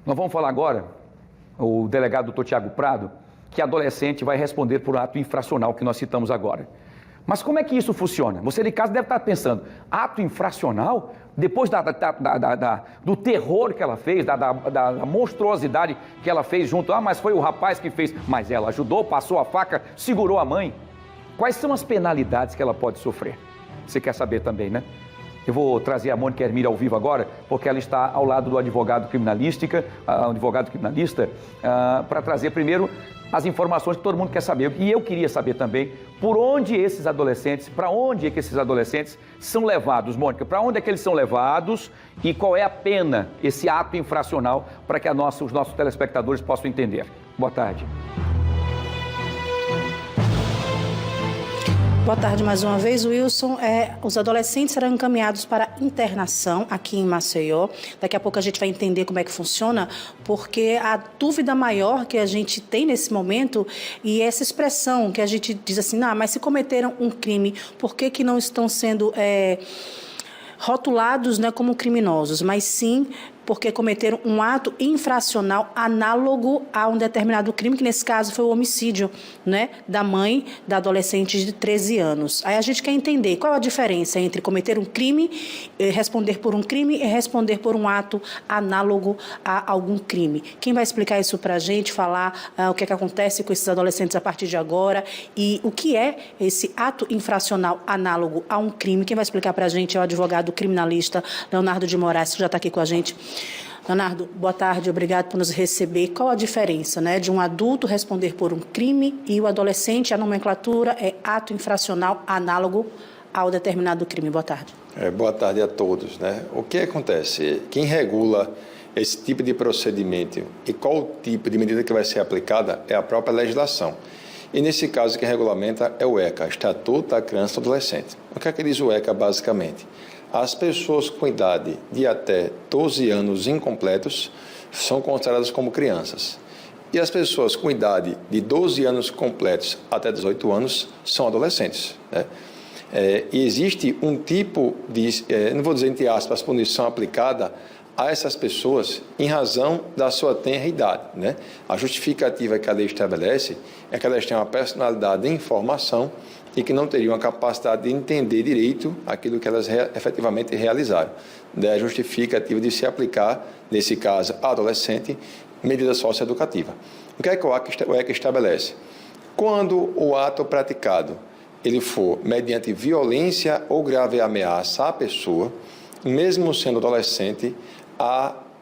Nós vamos falar agora, o delegado doutor Tiago Prado, que adolescente vai responder por um ato infracional que nós citamos agora. Mas como é que isso funciona? Você de casa deve estar pensando, ato infracional? Depois do terror que ela fez, da monstruosidade que ela fez junto, mas foi o rapaz que fez, mas ela ajudou, passou a faca, segurou a mãe. Quais são as penalidades que ela pode sofrer? Você quer saber também, né? Eu vou trazer a Mônica Hermília ao vivo agora, porque ela está ao lado do advogado criminalista, para trazer primeiro as informações que todo mundo quer saber. E eu queria saber também por onde esses adolescentes, para onde é que esses adolescentes são levados, Mônica? Para onde é que eles são levados e qual é a pena, esse ato infracional, para que os nossos telespectadores possam entender. Boa tarde. Boa tarde mais uma vez, Wilson. Os adolescentes serão encaminhados para internação aqui em Maceió. Daqui a pouco a gente vai entender como é que funciona, porque a dúvida maior que a gente tem nesse momento e essa expressão que a gente diz assim, mas se cometeram um crime, por que não estão sendo rotulados, né, como criminosos, mas sim porque cometeram um ato infracional análogo a um determinado crime, que nesse caso foi o homicídio, né, da mãe da adolescente de 13 anos. Aí a gente quer entender qual a diferença entre cometer um crime, responder por um crime e responder por um ato análogo a algum crime. Quem vai explicar isso para a gente, falar o que é que acontece com esses adolescentes a partir de agora e o que é esse ato infracional análogo a um crime? Quem vai explicar para a gente é o advogado criminalista Leonardo de Moraes, que já está aqui com a gente. Leonardo, boa tarde, obrigado por nos receber. Qual a diferença, né, de um adulto responder por um crime e o adolescente, a nomenclatura é ato infracional análogo ao determinado crime? Boa tarde. Boa tarde a todos, né? O que acontece? Quem regula esse tipo de procedimento e qual o tipo de medida que vai ser aplicada é a própria legislação. E nesse caso, quem regulamenta é o ECA, Estatuto da Criança e do Adolescente. O que é que diz o ECA, basicamente? As pessoas com idade de até 12 anos incompletos são consideradas como crianças. E as pessoas com idade de 12 anos completos até 18 anos são adolescentes, né? E existe um tipo de, não vou dizer entre aspas, punição aplicada a essas pessoas em razão da sua tenra idade, né? A justificativa que a lei estabelece é que elas têm uma personalidade em formação e que não teriam a capacidade de entender direito aquilo que elas efetivamente realizaram. Daí a justificativa de se aplicar, nesse caso, a adolescente, medida socioeducativa. O que é que o ECA estabelece? Quando o ato praticado ele for mediante violência ou grave ameaça à pessoa, mesmo sendo adolescente,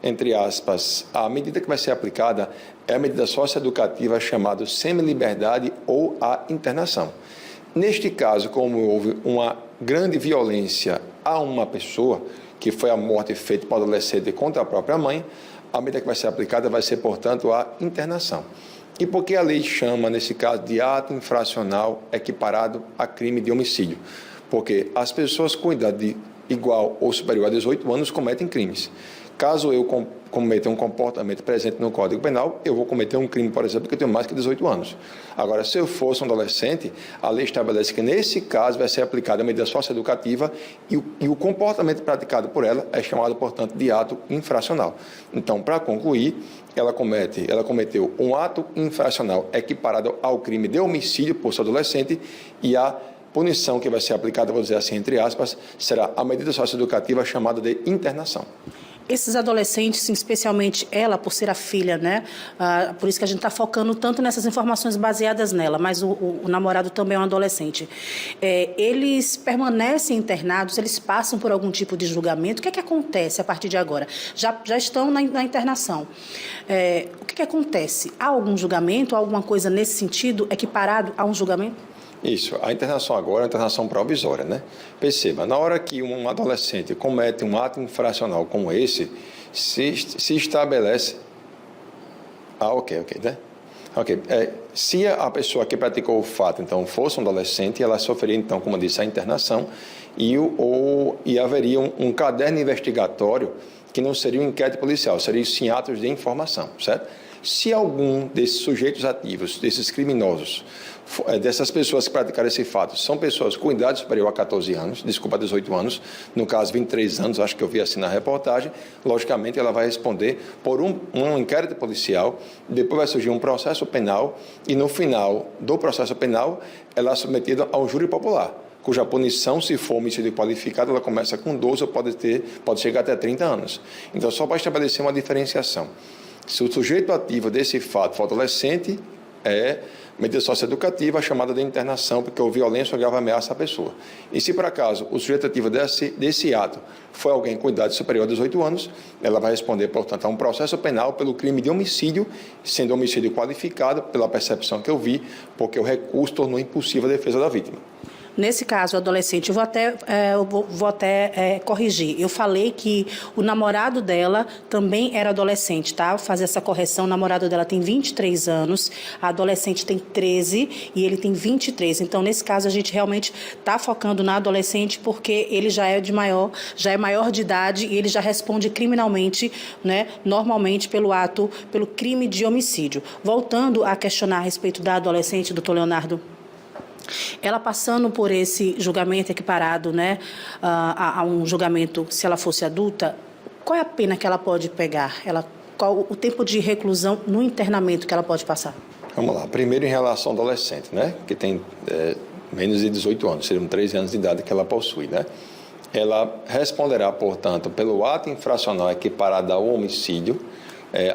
entre aspas, a medida que vai ser aplicada é a medida socioeducativa chamada semi-liberdade ou a internação. Neste caso, como houve uma grande violência a uma pessoa, que foi a morte feita por adolescente contra a própria mãe, a medida que vai ser aplicada vai ser, portanto, a internação. E por que a lei chama, nesse caso, de ato infracional equiparado a crime de homicídio? Porque as pessoas com idade igual ou superior a 18 anos cometem crimes. Caso eu cometa um comportamento presente no Código Penal, eu vou cometer um crime, por exemplo, que eu tenho mais que 18 anos. Agora, se eu fosse um adolescente, a lei estabelece que, nesse caso, vai ser aplicada a medida socioeducativa e o comportamento praticado por ela é chamado, portanto, de ato infracional. Então, para concluir, ela cometeu um ato infracional equiparado ao crime de homicídio por ser adolescente e a punição que vai ser aplicada, vou dizer assim, entre aspas, será a medida socioeducativa chamada de internação. Esses adolescentes, especialmente ela, por ser a filha, né? Por isso que a gente está focando tanto nessas informações baseadas nela, mas o namorado também é um adolescente. Eles permanecem internados, eles passam por algum tipo de julgamento. O que é que acontece a partir de agora? Já estão na internação. O que acontece? Há algum julgamento, alguma coisa nesse sentido equiparado a um julgamento? Isso, a internação agora é uma internação provisória, né? Perceba, na hora que um adolescente comete um ato infracional como esse, se estabelece... ok, né? Ok, se a pessoa que praticou o fato, então, fosse um adolescente, ela sofreria, então, como eu disse, a internação e haveria um caderno investigatório que não seria um inquérito policial, seria sim atos de informação, certo? Se algum desses sujeitos ativos, desses criminosos, dessas pessoas que praticaram esse fato são pessoas com idade superior a 14 anos, desculpa, 18 anos, no caso 23 anos, acho que eu vi assim na reportagem, logicamente ela vai responder por um inquérito policial, depois vai surgir um processo penal e no final do processo penal ela é submetida a um júri popular, cuja punição, se for homicídio qualificado, ela começa com 12 ou pode chegar até 30 anos. Então, só para estabelecer uma diferenciação. Se o sujeito ativo desse fato for adolescente, é medida socioeducativa chamada de internação, porque houve violência ou grave ameaça à pessoa. E se, por acaso, o sujeito ativo desse ato foi alguém com idade superior a 18 anos, ela vai responder, portanto, a um processo penal pelo crime de homicídio, sendo homicídio qualificado, pela percepção que eu vi, porque o recurso tornou impossível a defesa da vítima. Nesse caso, o adolescente, eu vou até corrigir. Eu falei que o namorado dela também era adolescente, tá? Vou fazer essa correção. O namorado dela tem 23 anos, a adolescente tem 13 e ele tem 23. Então, nesse caso, a gente realmente está focando na adolescente porque ele já é maior de idade e ele já responde criminalmente, né? Normalmente pelo crime de homicídio. Voltando a questionar a respeito da adolescente, doutor Leonardo. Ela passando por esse julgamento equiparado, né, a um julgamento se ela fosse adulta, qual é a pena que ela pode pegar? Qual o tempo de reclusão no internamento que ela pode passar? Vamos lá. Primeiro, em relação ao adolescente, né, que tem menos de 18 anos, seriam 13 anos de idade que ela possui, né? Ela responderá, portanto, pelo ato infracional equiparado ao homicídio.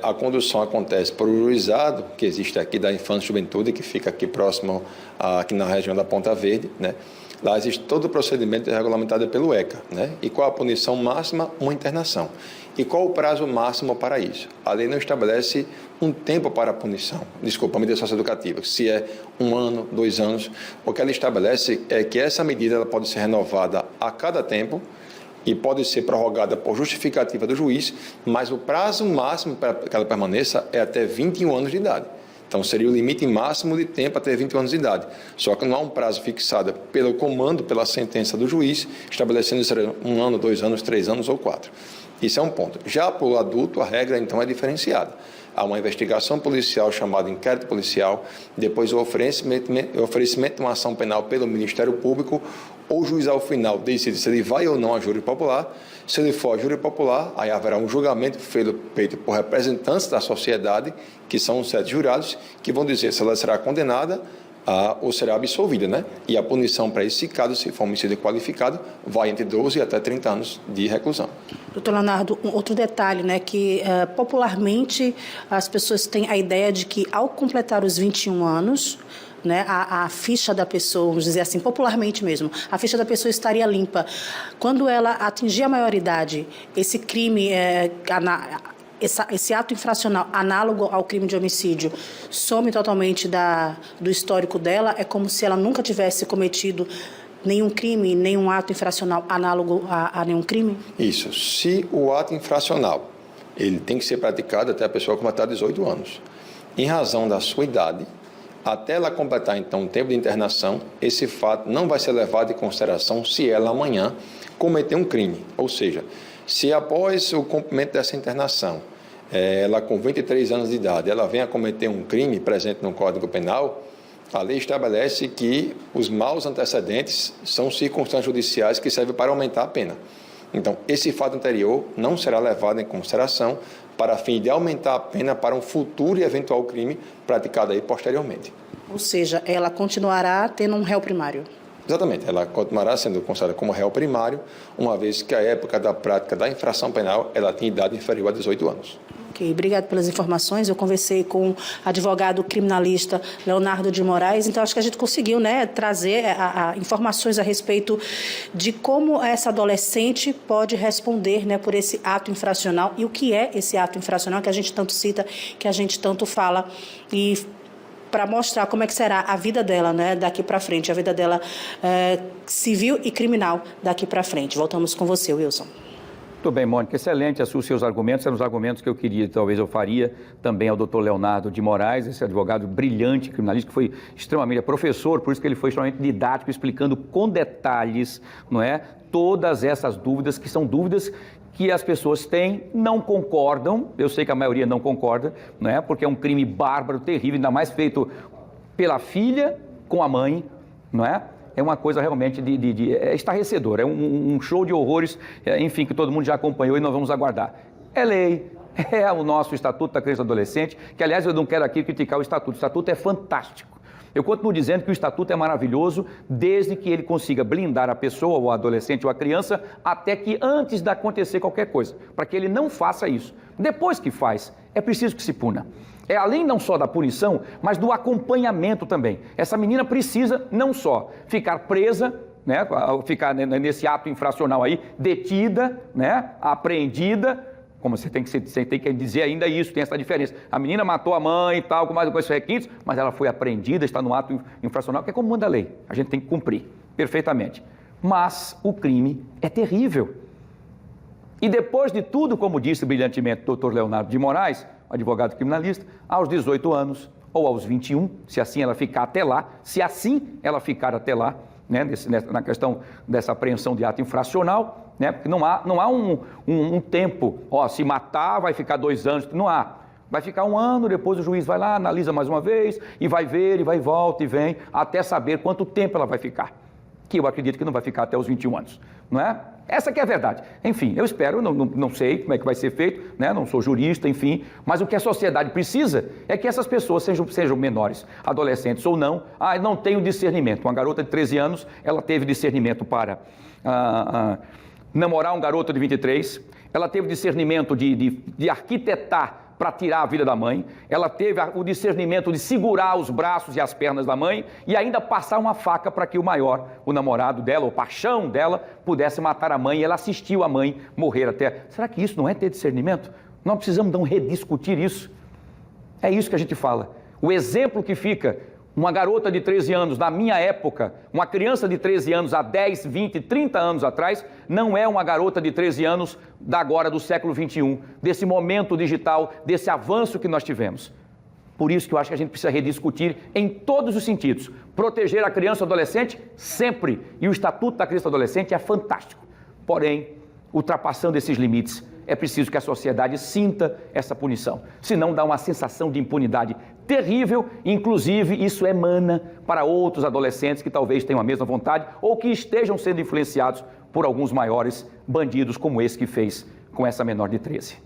A condução acontece por um juizado que existe aqui da Infância e Juventude, que fica aqui próximo, aqui na região da Ponta Verde, né? Lá existe todo o procedimento regulamentado pelo ECA, né? E qual a punição máxima? Uma internação. E qual o prazo máximo para isso? A lei não estabelece um tempo para a punição, a medida socioeducativa, se é 1 ano, 2 anos. O que ela estabelece é que essa medida ela pode ser renovada a cada tempo, e pode ser prorrogada por justificativa do juiz, mas o prazo máximo para que ela permaneça é até 21 anos de idade. Então, seria o limite máximo de tempo até 21 anos de idade. Só que não há um prazo fixado pelo comando, pela sentença do juiz, estabelecendo se seria 1 ano, 2 anos, 3 anos ou 4. Isso é um ponto. Já para o adulto, a regra, então, é diferenciada. Há uma investigação policial chamada inquérito policial, depois o oferecimento de uma ação penal pelo Ministério Público, ou o juiz, ao final, decide se ele vai ou não a júri popular. Se ele for a júri popular, aí haverá um julgamento feito por representantes da sociedade, que são os 7 jurados, que vão dizer se ela será condenada ou será absolvida, né? E a punição para esse caso, se for homicídio qualificado, vai entre 12 até 30 anos de reclusão. Doutor Leonardo, um outro detalhe, né, que popularmente as pessoas têm a ideia de que ao completar os 21 anos, né, a ficha da pessoa, vamos dizer assim, popularmente mesmo, a ficha da pessoa estaria limpa. Quando ela atingir a maioridade, esse crime, esse ato infracional análogo ao crime de homicídio some totalmente do histórico dela, é como se ela nunca tivesse cometido nenhum crime, nenhum ato infracional análogo a nenhum crime? Isso. Se o ato infracional ele tem que ser praticado até a pessoa completar 18 anos, em razão da sua idade, até ela completar, então, o tempo de internação, esse fato não vai ser levado em consideração se ela amanhã cometer um crime. Ou seja, se após o cumprimento dessa internação, ela com 23 anos de idade, ela vem a cometer um crime presente no Código Penal, a lei estabelece que os maus antecedentes são circunstâncias judiciais que servem para aumentar a pena. Então, esse fato anterior não será levado em consideração para fim de aumentar a pena para um futuro e eventual crime praticado aí posteriormente. Ou seja, ela continuará tendo um réu primário. Exatamente, ela continuará sendo considerada como réu primário, uma vez que a época da prática da infração penal ela tem idade inferior a 18 anos. Ok, obrigado pelas informações. Eu conversei com o advogado criminalista Leonardo de Moraes, então acho que a gente conseguiu, né, trazer informações a respeito de como essa adolescente pode responder, né, por esse ato infracional e o que é esse ato infracional que a gente tanto cita, que a gente tanto fala, e para mostrar como é que será a vida dela, né, daqui para frente, a vida dela civil e criminal daqui para frente. Voltamos com você, Wilson. Muito bem, Mônica, excelente os seus argumentos, eram os argumentos que eu queria, talvez eu faria também ao doutor Leonardo de Moraes, esse advogado brilhante, criminalista, que foi extremamente professor, por isso que ele foi extremamente didático, explicando com detalhes, não é, todas essas dúvidas, que são dúvidas que as pessoas têm, não concordam, eu sei que a maioria não concorda, não é, porque é um crime bárbaro, terrível, ainda mais feito pela filha, com a mãe, não é? É uma coisa realmente é estarrecedora, é um show de horrores, enfim, que todo mundo já acompanhou e nós vamos aguardar. É lei, é o nosso Estatuto da Criança e do Adolescente, que aliás eu não quero aqui criticar o Estatuto é fantástico. Eu continuo dizendo que o Estatuto é maravilhoso desde que ele consiga blindar a pessoa, ou o adolescente ou a criança, até que antes de acontecer qualquer coisa, para que ele não faça isso. Depois que faz, é preciso que se puna. É além não só da punição, mas do acompanhamento também. Essa menina precisa não só ficar presa, né, ficar nesse ato infracional aí, detida, né, apreendida, como você tem que dizer ainda isso, tem essa diferença. A menina matou a mãe e tal, com esses requintes, mas ela foi apreendida, está no ato infracional, que é como manda a lei. A gente tem que cumprir perfeitamente. Mas o crime é terrível. E depois de tudo, como disse brilhantemente o Dr. Leonardo de Moraes, advogado criminalista, aos 18 anos ou aos 21, se assim ela ficar até lá, né, na questão dessa apreensão de ato infracional, né, porque não há um tempo, se matar vai ficar 2 anos, não há. Vai ficar 1 ano, depois o juiz vai lá, analisa mais uma vez, e vai ver, e vai, volta e vem, até saber quanto tempo ela vai ficar. Que eu acredito que não vai ficar até os 21 anos, não é? Essa que é a verdade. Enfim, eu espero, não sei como é que vai ser feito, né? Não sou jurista, enfim, mas o que a sociedade precisa é que essas pessoas sejam menores, adolescentes ou não. Não tenho discernimento. Uma garota de 13 anos, ela teve discernimento para namorar um garoto de 23, ela teve discernimento de arquitetar para tirar a vida da mãe, ela teve o discernimento de segurar os braços e as pernas da mãe e ainda passar uma faca para que o maior, o namorado dela, o paixão dela, pudesse matar a mãe, e ela assistiu a mãe morrer até. Será que isso não é ter discernimento? Nós precisamos não rediscutir isso. É isso que a gente fala. O exemplo que fica, uma garota de 13 anos, na minha época, uma criança de 13 anos há 10, 20, 30 anos atrás, não é uma garota de 13 anos da agora, do século XXI, desse momento digital, desse avanço que nós tivemos. Por isso que eu acho que a gente precisa rediscutir em todos os sentidos. Proteger a criança e o adolescente sempre. E o Estatuto da Criança e do Adolescente é fantástico. Porém, ultrapassando esses limites, é preciso que a sociedade sinta essa punição. Senão dá uma sensação de impunidade terrível, inclusive isso emana para outros adolescentes que talvez tenham a mesma vontade ou que estejam sendo influenciados por alguns maiores bandidos como esse que fez com essa menor de 13.